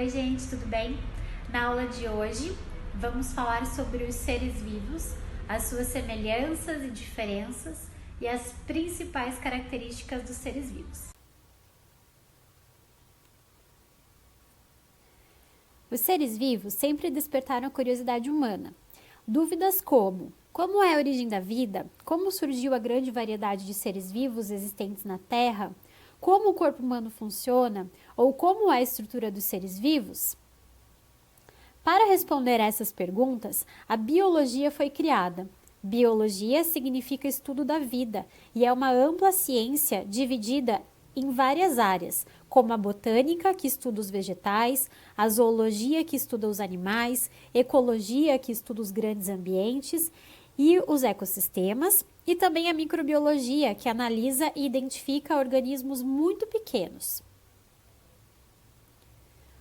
Oi gente, tudo bem? Na aula de hoje vamos falar sobre os seres vivos, as suas semelhanças e diferenças e as principais características dos seres vivos. Os seres vivos sempre despertaram a curiosidade humana. Dúvidas como é a origem da vida, como surgiu a grande variedade de seres vivos existentes na Terra, como o corpo humano funciona ou como é a estrutura dos seres vivos? Para responder a essas perguntas, a biologia foi criada. Biologia significa estudo da vida e é uma ampla ciência dividida em várias áreas, como a botânica, que estuda os vegetais, a zoologia, que estuda os animais, ecologia, que estuda os grandes ambientes e os ecossistemas, e também a microbiologia, que analisa e identifica organismos muito pequenos.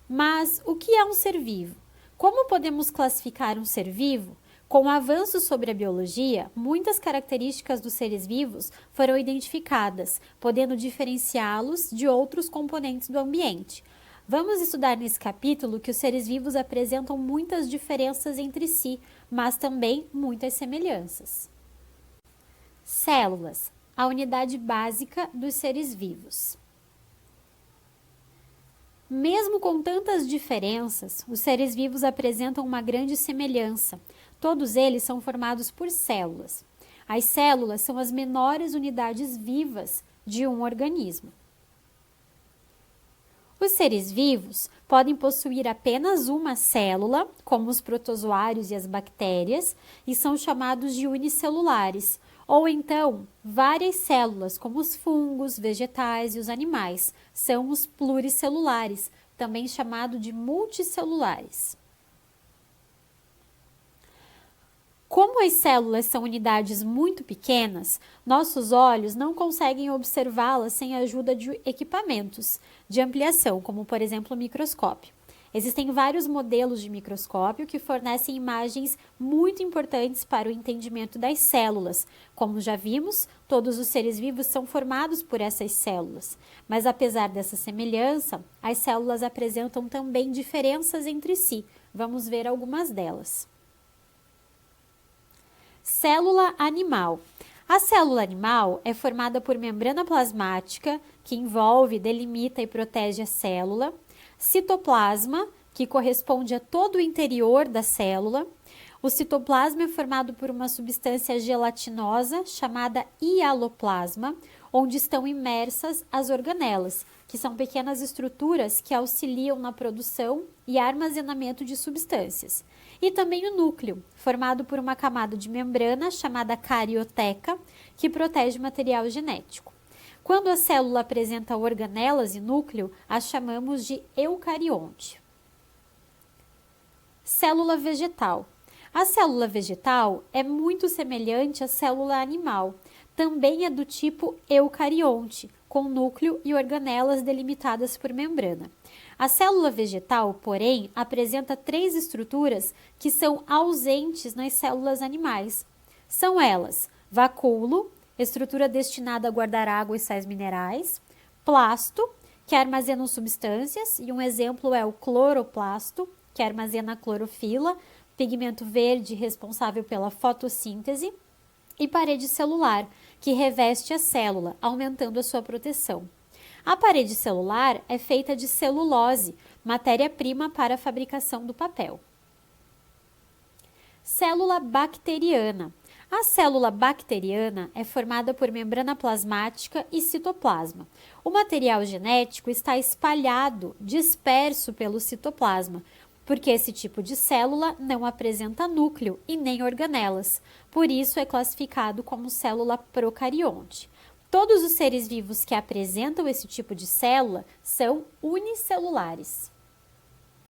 Mas o que é um ser vivo? Como podemos classificar um ser vivo? Com o avanço sobre a biologia, muitas características dos seres vivos foram identificadas, podendo diferenciá-los de outros componentes do ambiente. Vamos estudar nesse capítulo que os seres vivos apresentam muitas diferenças entre si, mas também muitas semelhanças. Células, a unidade básica dos seres vivos. Mesmo com tantas diferenças, os seres vivos apresentam uma grande semelhança. Todos eles são formados por células. As células são as menores unidades vivas de um organismo. Os seres vivos podem possuir apenas uma célula, como os protozoários e as bactérias, e são chamados de unicelulares, ou então várias células, como os fungos, vegetais e os animais, são os pluricelulares, também chamado de multicelulares. Como as células são unidades muito pequenas, nossos olhos não conseguem observá-las sem a ajuda de equipamentos de ampliação, como por exemplo o microscópio. Existem vários modelos de microscópio que fornecem imagens muito importantes para o entendimento das células. Como já vimos, todos os seres vivos são formados por essas células. Mas apesar dessa semelhança, as células apresentam também diferenças entre si. Vamos ver algumas delas. Célula animal. A célula animal é formada por membrana plasmática, que envolve, delimita e protege a célula, citoplasma, que corresponde a todo o interior da célula. O citoplasma é formado por uma substância gelatinosa chamada hialoplasma, onde estão imersas as organelas, que são pequenas estruturas que auxiliam na produção e armazenamento de substâncias. E também o núcleo, formado por uma camada de membrana chamada carioteca, que protege o material genético. Quando a célula apresenta organelas e núcleo, as chamamos de eucarionte. Célula vegetal. A célula vegetal é muito semelhante à célula animal. Também é do tipo eucarionte, com núcleo e organelas delimitadas por membrana. A célula vegetal, porém, apresenta três estruturas que são ausentes nas células animais. São elas: vacúolo, estrutura destinada a guardar água e sais minerais; plasto, que armazena substâncias, e um exemplo é o cloroplasto, que armazena a clorofila, pigmento verde responsável pela fotossíntese; e parede celular, que reveste a célula, aumentando a sua proteção. A parede celular é feita de celulose, matéria-prima para a fabricação do papel. Célula bacteriana. A célula bacteriana é formada por membrana plasmática e citoplasma. O material genético está espalhado, disperso pelo citoplasma, porque esse tipo de célula não apresenta núcleo e nem organelas. Por isso é classificado como célula procarionte. Todos os seres vivos que apresentam esse tipo de célula são unicelulares.